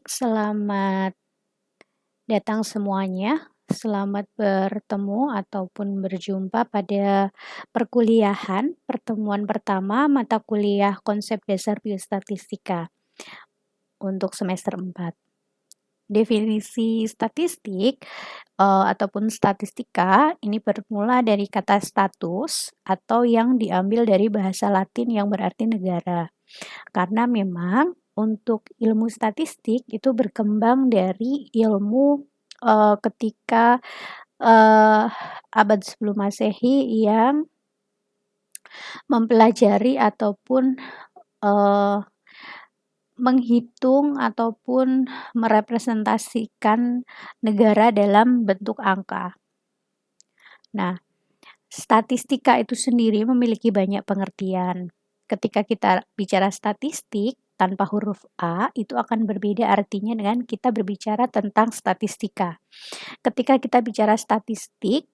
Selamat datang semuanya. Selamat bertemu ataupun berjumpa pada pertemuan pertama mata kuliah Konsep Dasar Biostatistika untuk semester 4. Definisi statistik ataupun statistika ini bermula dari kata status atau yang diambil dari bahasa Latin yang berarti negara. Karena memang untuk ilmu statistik itu berkembang dari ilmu ketika abad sebelum Masehi yang mempelajari ataupun menghitung ataupun merepresentasikan negara dalam bentuk angka. Nah, statistika itu sendiri memiliki banyak pengertian. Ketika kita bicara statistik tanpa huruf A, itu akan berbeda artinya dengan kita berbicara tentang statistika. Ketika kita bicara statistik,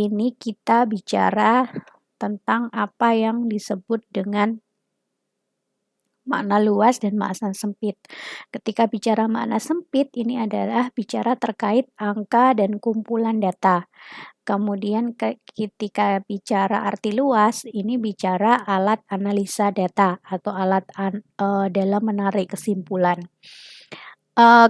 ini kita bicara tentang apa yang disebut dengan makna luas dan makna sempit. Ketika bicara makna sempit, ini adalah bicara terkait angka dan kumpulan data. Kemudian ketika bicara arti luas, ini bicara alat analisa data atau alat dalam menarik kesimpulan.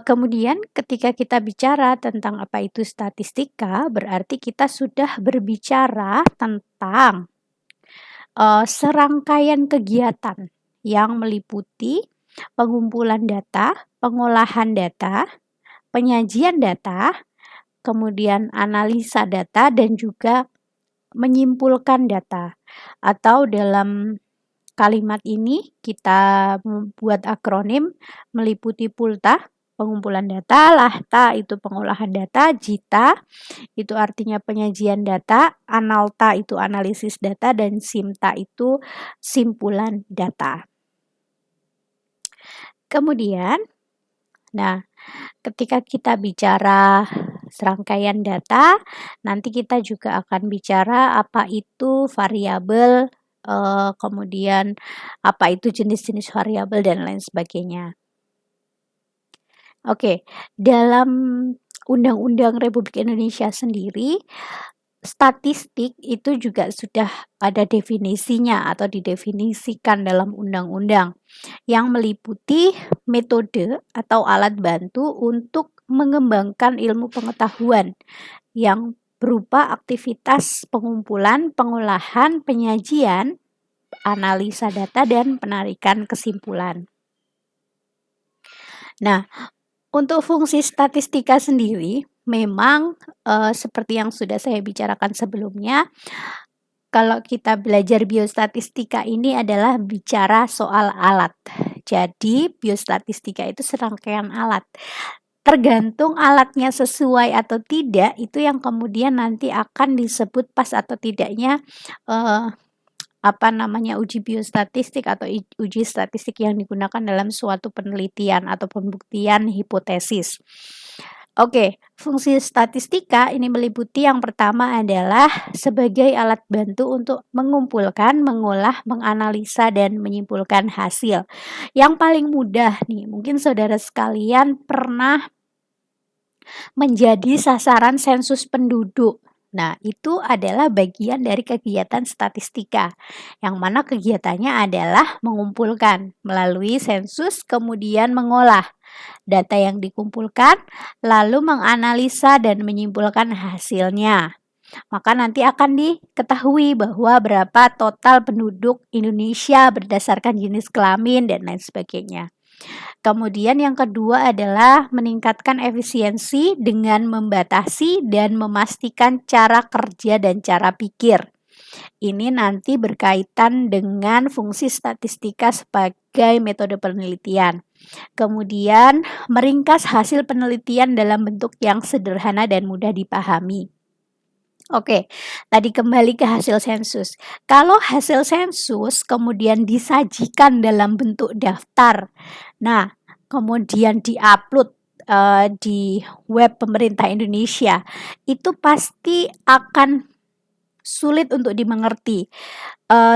Kemudian ketika kita bicara tentang apa itu statistika, berarti kita sudah berbicara tentang serangkaian kegiatan yang meliputi pengumpulan data, pengolahan data, penyajian data, kemudian analisa data, dan juga menyimpulkan data. Atau dalam kalimat ini kita membuat akronim meliputi PULTA, pengumpulan data, LAHTA itu pengolahan data, JITA itu artinya penyajian data, ANALTA itu analisis data, dan SIMTA itu simpulan data. Kemudian, ketika kita bicara serangkaian data, nanti kita juga akan bicara apa itu variabel, kemudian apa itu jenis-jenis variabel dan lain sebagainya. Oke, dalam Undang-Undang Republik Indonesia sendiri, statistik itu juga sudah ada definisinya atau didefinisikan dalam undang-undang yang meliputi metode atau alat bantu untuk mengembangkan ilmu pengetahuan yang berupa aktivitas pengumpulan, pengolahan, penyajian, analisa data, dan penarikan kesimpulan. Nah, untuk fungsi statistika sendiri, memang seperti yang sudah saya bicarakan sebelumnya, kalau kita belajar biostatistika ini adalah bicara soal alat. Jadi, biostatistika itu serangkaian alat. Tergantung alatnya sesuai atau tidak, itu yang kemudian nanti akan disebut pas atau tidaknya uji biostatistik atau uji statistik yang digunakan dalam suatu penelitian atau pembuktian hipotesis. Oke, fungsi statistika ini meliputi yang pertama adalah sebagai alat bantu untuk mengumpulkan, mengolah, menganalisa, dan menyimpulkan hasil. Yang paling mudah nih, mungkin saudara sekalian pernah menjadi sasaran sensus penduduk. Nah, itu adalah bagian dari kegiatan statistika, yang mana kegiatannya adalah mengumpulkan melalui sensus, kemudian mengolah data yang dikumpulkan, lalu menganalisa dan menyimpulkan hasilnya. Maka nanti akan diketahui bahwa berapa total penduduk Indonesia berdasarkan jenis kelamin dan lain sebagainya. Kemudian yang kedua adalah meningkatkan efisiensi dengan membatasi dan memastikan cara kerja dan cara pikir. Ini nanti berkaitan dengan fungsi statistika sebagai metode penelitian. Kemudian meringkas hasil penelitian dalam bentuk yang sederhana dan mudah dipahami. Oke, tadi kembali ke hasil sensus. Kalau hasil sensus kemudian disajikan dalam bentuk daftar, nah kemudian diupload di web pemerintah Indonesia, itu pasti akan sulit untuk dimengerti,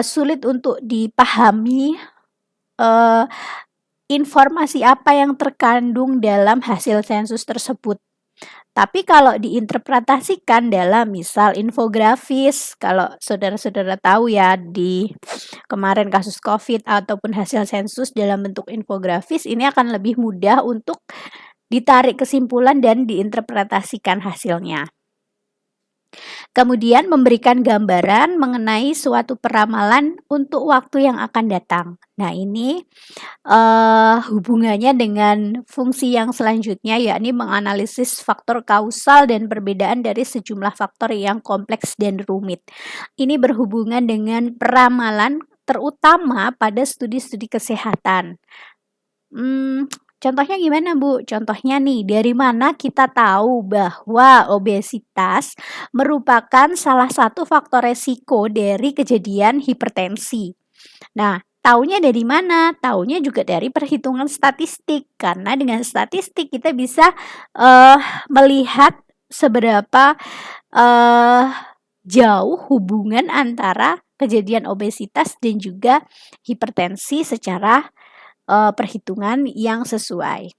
sulit untuk dipahami informasi apa yang terkandung dalam hasil sensus tersebut. Tapi kalau diinterpretasikan dalam misal infografis, kalau saudara-saudara tahu ya di kemarin kasus COVID ataupun hasil sensus dalam bentuk infografis, ini akan lebih mudah untuk ditarik kesimpulan dan diinterpretasikan hasilnya. Kemudian memberikan gambaran mengenai suatu peramalan untuk waktu yang akan datang. Nah, ini hubungannya dengan fungsi yang selanjutnya, yakni menganalisis faktor kausal dan perbedaan dari sejumlah faktor yang kompleks dan rumit. Ini berhubungan dengan peramalan terutama pada studi-studi kesehatan. Contohnya gimana, Bu? Contohnya nih, dari mana kita tahu bahwa obesitas merupakan salah satu faktor resiko dari kejadian hipertensi? Nah, taunya dari mana? Taunya juga dari perhitungan statistik, karena dengan statistik kita bisa melihat seberapa jauh hubungan antara kejadian obesitas dan juga hipertensi secara perhitungan yang sesuai.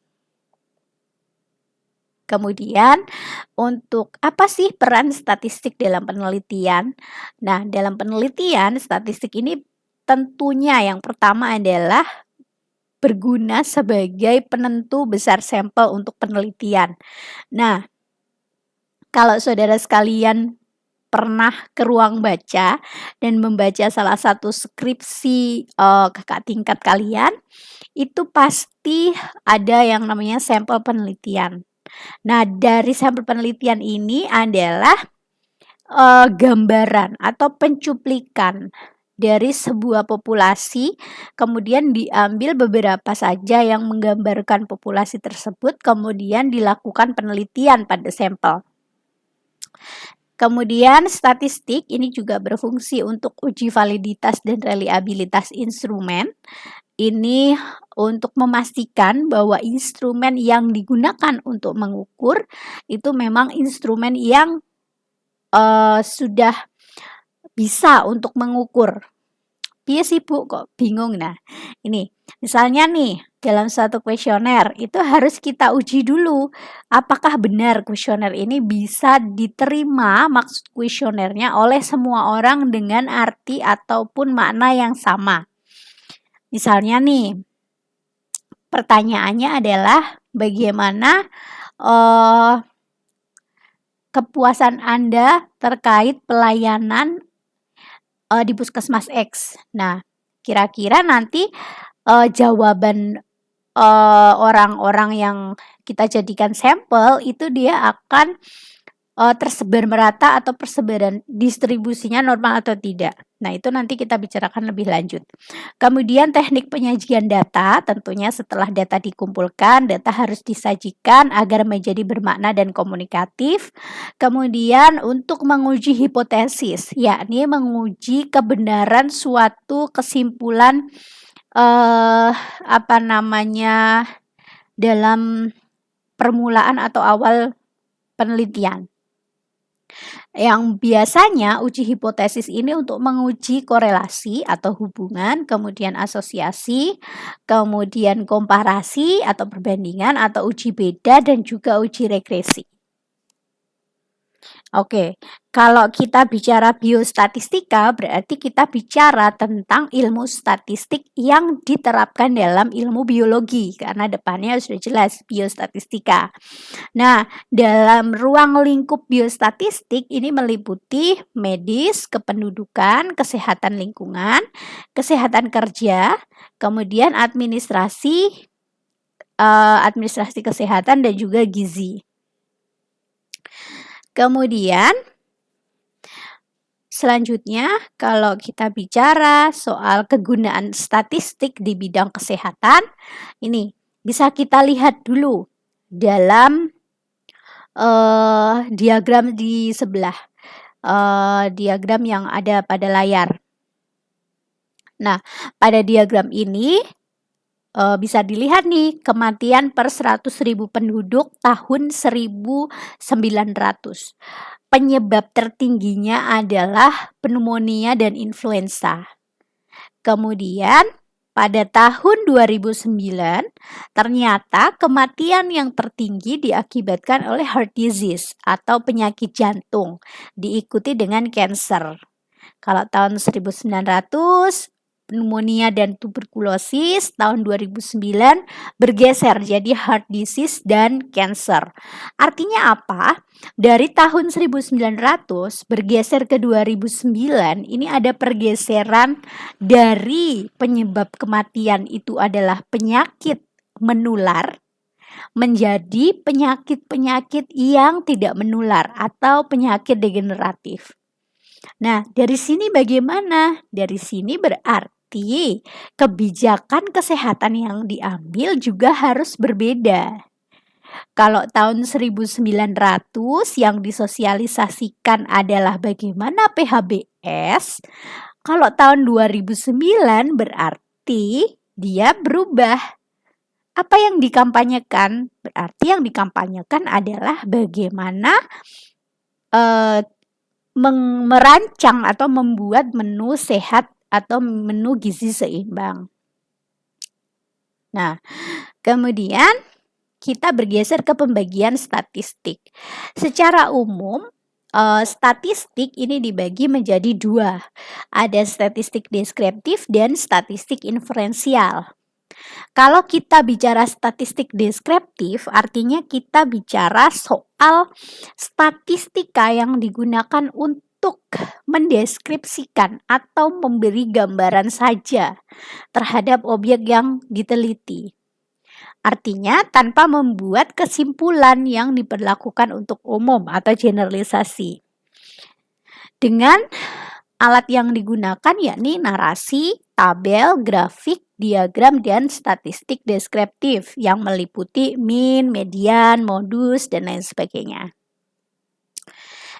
Kemudian, untuk apa sih peran statistik dalam penelitian? Nah, dalam penelitian, statistik ini tentunya yang pertama adalah berguna sebagai penentu besar sampel untuk penelitian. Nah, kalau saudara sekalian pernah ke ruang baca dan membaca salah satu skripsi kakak tingkat kalian, itu pasti ada yang namanya sampel penelitian. Nah, dari sampel penelitian ini adalah gambaran atau pencuplikan dari sebuah populasi, kemudian diambil beberapa saja yang menggambarkan populasi tersebut, kemudian dilakukan penelitian pada sampel. Kemudian statistik ini juga berfungsi untuk uji validitas dan reliabilitas instrumen. Ini untuk memastikan bahwa instrumen yang digunakan untuk mengukur itu memang instrumen yang sudah bisa untuk mengukur. Iya sih Bu, kok bingung. Nah, ini misalnya nih dalam suatu kuesioner itu harus kita uji dulu apakah benar kuesioner ini bisa diterima maksud kuesionernya oleh semua orang dengan arti ataupun makna yang sama. Misalnya nih, pertanyaannya adalah bagaimana kepuasan Anda terkait pelayanan di Puskesmas X. Nah, kira-kira nanti jawaban orang-orang yang kita jadikan sampel itu dia akan tersebar merata atau persebaran distribusinya normal atau tidak. Nah, itu nanti kita bicarakan lebih lanjut. Kemudian teknik penyajian data, tentunya setelah data dikumpulkan, data harus disajikan agar menjadi bermakna dan komunikatif. Kemudian untuk menguji hipotesis, yakni menguji kebenaran suatu kesimpulan dalam permulaan atau awal penelitian. Yang biasanya uji hipotesis ini untuk menguji korelasi atau hubungan, kemudian asosiasi, kemudian komparasi atau perbandingan atau uji beda dan juga uji regresi. Oke, kalau kita bicara biostatistika berarti kita bicara tentang ilmu statistik yang diterapkan dalam ilmu biologi karena depannya sudah jelas biostatistika. Nah, dalam ruang lingkup biostatistik ini meliputi medis, kependudukan, kesehatan lingkungan, kesehatan kerja, kemudian administrasi kesehatan dan juga gizi. Kemudian selanjutnya kalau kita bicara soal kegunaan statistik di bidang kesehatan, ini bisa kita lihat dulu dalam diagram di sebelah, diagram yang ada pada layar. Nah, pada diagram ini bisa dilihat nih kematian per 100.000 penduduk tahun 1900. Penyebab tertingginya adalah pneumonia dan influenza. Kemudian pada tahun 2009, ternyata kematian yang tertinggi diakibatkan oleh heart disease atau penyakit jantung, diikuti dengan cancer. Kalau tahun 1900, pneumonia dan tuberkulosis, tahun 2009 bergeser jadi heart disease dan cancer. Artinya apa? Dari tahun 1900 bergeser ke 2009, ini ada pergeseran dari penyebab kematian itu adalah penyakit menular menjadi penyakit-penyakit yang tidak menular atau penyakit degeneratif. Nah, dari sini bagaimana? Dari sini berarti kebijakan kesehatan yang diambil juga harus berbeda. Kalau tahun 1900 yang disosialisasikan adalah bagaimana PHBS, kalau tahun 2009 berarti dia berubah. Apa yang dikampanyekan? Berarti yang dikampanyekan adalah bagaimana merancang atau membuat menu sehat atau menu gizi seimbang. Nah, kemudian kita bergeser ke pembagian statistik. Secara umum, statistik ini dibagi menjadi dua. Ada statistik deskriptif dan statistik inferensial. Kalau kita bicara statistik deskriptif, artinya kita bicara soal statistika yang digunakan untuk mendeskripsikan atau memberi gambaran saja terhadap objek yang diteliti. Artinya tanpa membuat kesimpulan yang diperlakukan untuk umum atau generalisasi. Dengan alat yang digunakan yakni narasi, tabel, grafik, diagram, dan statistik deskriptif yang meliputi mean, median, modus, dan lain sebagainya.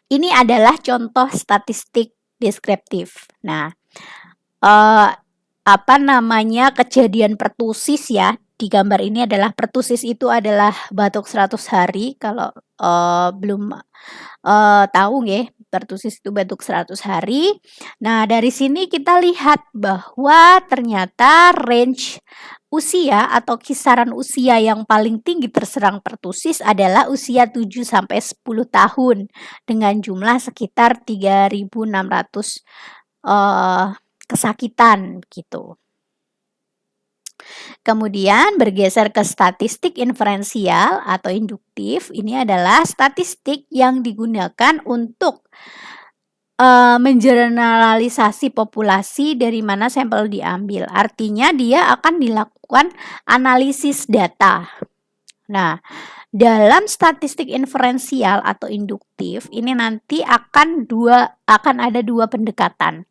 Ini adalah contoh statistik deskriptif. Nah, kejadian pertusis ya, di gambar ini adalah pertusis itu adalah batuk 100 hari. Kalau belum tahu ya, pertusis itu batuk 100 hari. Nah, dari sini kita lihat bahwa ternyata range usia atau kisaran usia yang paling tinggi terserang pertusis adalah usia 7 sampai 10 tahun dengan jumlah sekitar 3.600 kesakitan gitu. Kemudian bergeser ke statistik inferensial atau induktif. Ini adalah statistik yang digunakan untuk mengeneralisasi populasi dari mana sampel diambil. Artinya dia akan dilakukan analisis data. Nah, dalam statistik inferensial atau induktif ini nanti akan ada dua pendekatan,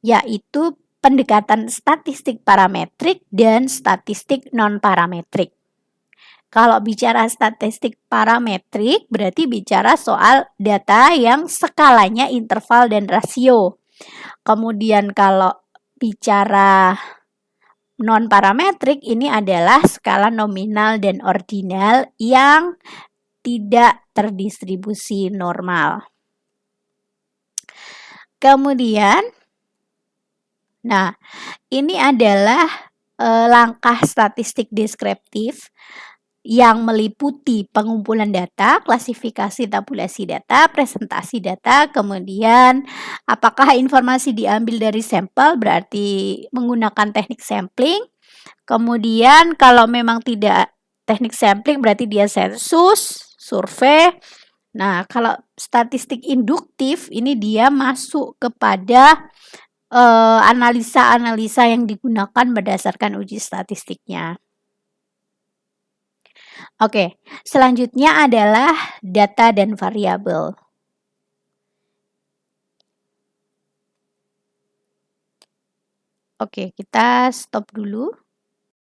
yaitu pendekatan statistik parametrik dan statistik non-parametrik. Kalau bicara statistik parametrik berarti bicara soal data yang skalanya interval dan rasio. Kemudian kalau bicara non-parametrik ini adalah skala nominal dan ordinal yang tidak terdistribusi normal. Kemudian, nah ini adalah langkah statistik deskriptif yang meliputi pengumpulan data, klasifikasi tabulasi data, presentasi data, kemudian apakah informasi diambil dari sampel berarti menggunakan teknik sampling, kemudian kalau memang tidak teknik sampling berarti dia sensus, survei. Nah, kalau statistik induktif ini dia masuk kepada analisa-analisa yang digunakan berdasarkan uji statistiknya. Oke, selanjutnya adalah data dan variabel. Oke, kita stop dulu.